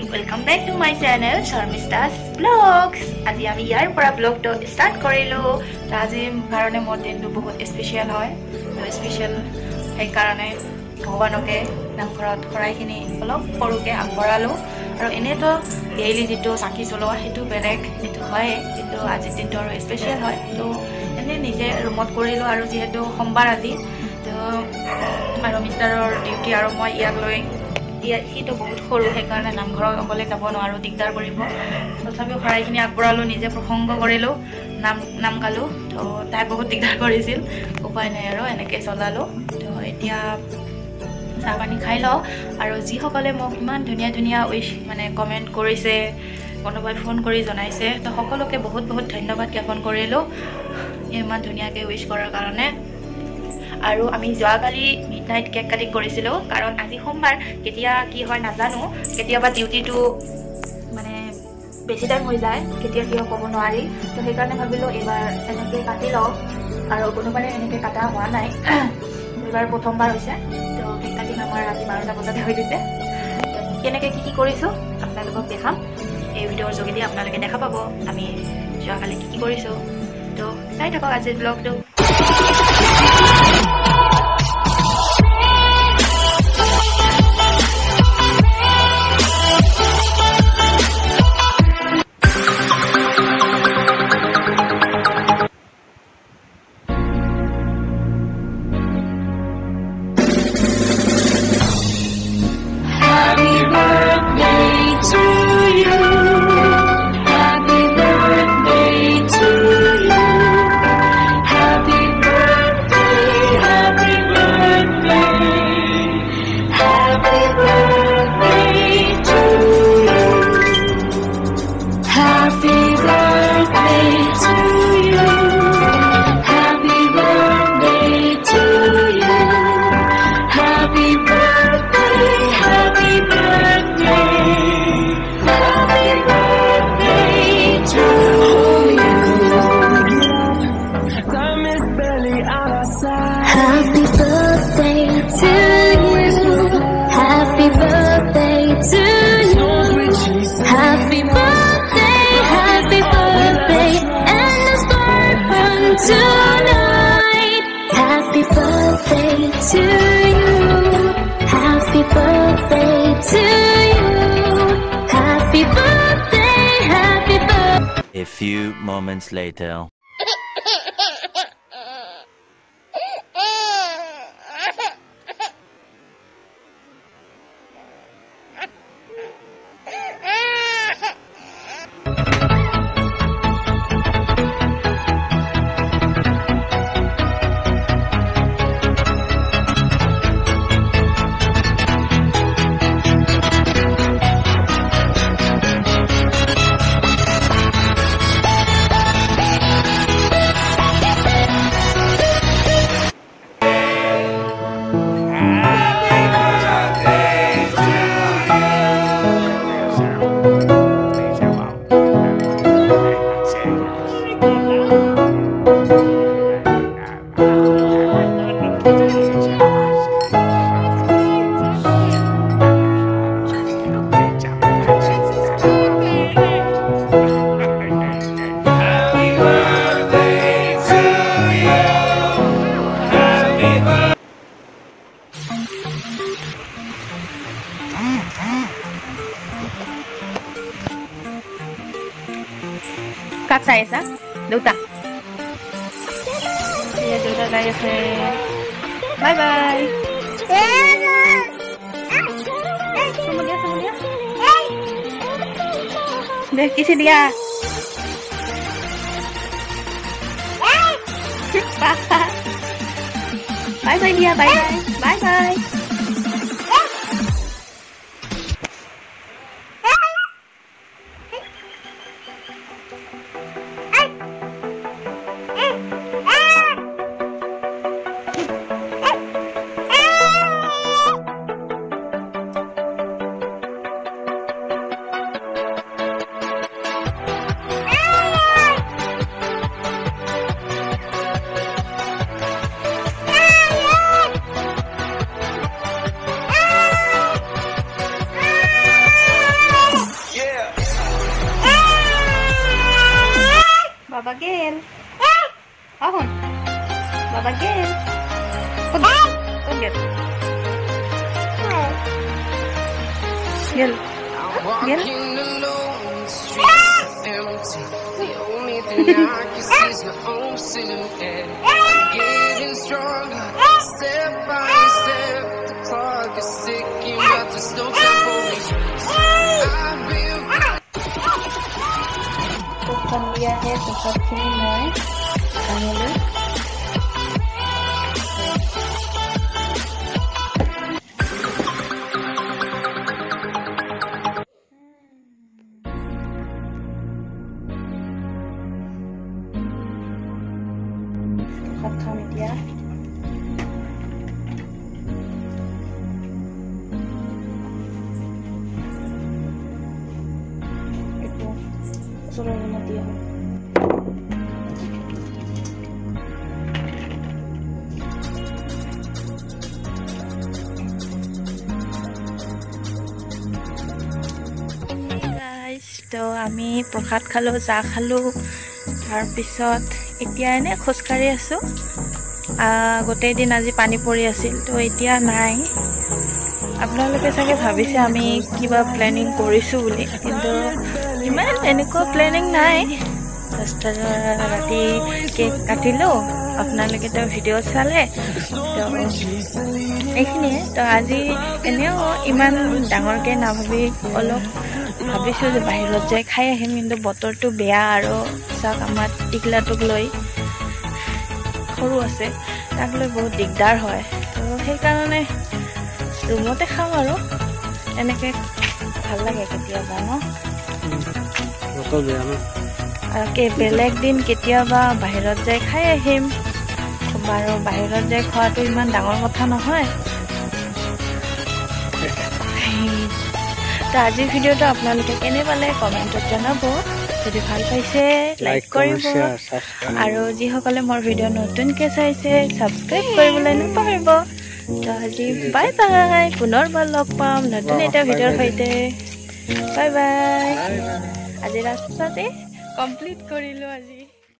Welcome back to my channel Sharmista's Vlogs. আজি আমি ইয়াৰ পৰা ব্লগটো ষ্টাৰ্ট কৰিলো। আজি কাৰণে মোৰ দিনটো বহুত স্পেশাল হয়। স্পেশাল এই কাৰণে ভগৱানকে নামঘৰত খৰাইখিনি অলপ সৰুকে আগবঢ়ালো আৰু এনেতো ডেইলি যেটো চাকি জ্বলোৱা হেতু বেলেগ হেতু হয়, কিন্তু আজি দিনটো আৰু স্পেশাল হয়। তো এনে নিজে ৰুমত কৰিলো আৰু যেহেতু সোমবাৰ আজি তো আৰু মিষ্টাৰৰ ডিউটি আৰু মই ইয়াক লৈ সিটো বহুত সৰু সেইকাৰণে নামঘৰত অকলে যাব নোৱাৰো, দিগদাৰ কৰিব। তথাপিও খৰাইখিনি আগবঢ়ালো, নিজে প্ৰসংগ কৰিলো, নাম গালো। তো তাই বহুত দিগদাৰ কৰিছিল, উপায় নাই আৰু এনেকৈ চলালো। তো এতিয়া চাহ পানী খাই লওঁ আৰু যিসকলে মোক ইমান ধুনীয়া ধুনীয়া উইশ মানে কমেণ্ট কৰিছে, কোনোবাই ফোন কৰি জনাইছে, তো সকলোকে বহুত বহুত ধন্যবাদ জ্ঞাপন কৰিলোঁ ইমান ধুনীয়াকৈ উইশ কৰাৰ কাৰণে। আৰু আমি যোৱাকালি মিডনাইট কেক কাটিং কৰিছিলোঁ, কাৰণ আজি সোমবাৰ, কেতিয়া কি হয় নাজানো। কেতিয়াবা ডিউটিটো মানে বেছি টাইম হৈ যায়, কেতিয়া কি ক'ব নোৱাৰি। তো সেইকাৰণে ভাবিলোঁ এইবাৰ এনেকৈ কাটি লওঁ, আৰু কোনোবাৰে এনেকৈ কাটা হোৱা নাই, এইবাৰ প্ৰথমবাৰ হৈছে। তো কেক কাটিং আমাৰ ৰাতি 12টা বজাতে হৈ দিছে। কেনেকৈ কি কৰিছোঁ আপোনালোকক দেখাম, এই ভিডিঅ'ৰ যোগেদি আপোনালোকে দেখা পাব আমি যোৱাকালি কি কৰিছোঁ। তো চাই থাকক আজিৰ ব্লগটো। A few moments later. Kak saya sa? Duta. Iya, Duta kayak saya. Bye bye. Sama dia. Deh, kisi dia. Bye bye dia, bye bye. Baba Gail. Ahon. Baba Gail. Put Gail. Gail. Gail. The only thing I can see is my own silhouette. Getting stronger, step by step. The clock is ticking, but there's no time for me. I've been Tuhan dia है तो सब चीज़ मैं आने Hot kami dia. Itu suruh nama dia. Guys, তো আমি প্ৰসাদ খালো, চাহ খালো, তাৰ পিছত এতিয়া এনে খোজকাঢ়ি আছো। গোটেই দিন আজি পানী পৰি আছিল, তো এতিয়া নাই। আপোনালোকে চাগে ভাবিছে আমি কিবা প্লেনিং কৰিছোঁ বুলি, কিন্তু ইমান এনেকুৱা প্লেনিং নাই। জাষ্ট ৰাতি কেক কাটিলোঁ, আপোনালোকেতো ভিডিঅ' চালে, তো এইখিনিয়ে। তো আজি এনেও ইমান ডাঙৰকৈ নাভাবি অলপ ভাবিছোঁ যে বাহিৰত যাই খাই আহিম, কিন্তু বতৰটো বেয়া আৰু চাওক আমাৰ টিকলাটোক লৈ সৰু আছে, তাক লৈ বহুত দিগদাৰ হয়। তো সেইকাৰণে ৰুমতে খাওঁ আৰু এনেকৈ ভাল লাগে কেতিয়াবা ন। বেলেগ দিন কেতিয়াবা বাহিৰত যাই খাই আহিম, বাৰু বাহিৰত যাই খোৱাটো ইমান ডাঙৰ কথা নহয়। তো আজিৰ ভিডিঅ'টো আপোনালোকে কেনে পালে কমেণ্টত জনাব। যদি ভাল পাইছে লাইক কৰিব, আৰু যিসকলে মোৰ ভিডিঅ' নতুনকৈ চাইছে ছাবস্ক্ৰাইব কৰিবলৈ নাপাহৰিব। তো আজি বাই বাই, পুনৰবাৰ লগ পাম নতুন এটা ভিডিঅ'ৰ সৈতে। Bye bye. আজি ৰাস্তাতে কমপ্লিট কৰিলোঁ আজি।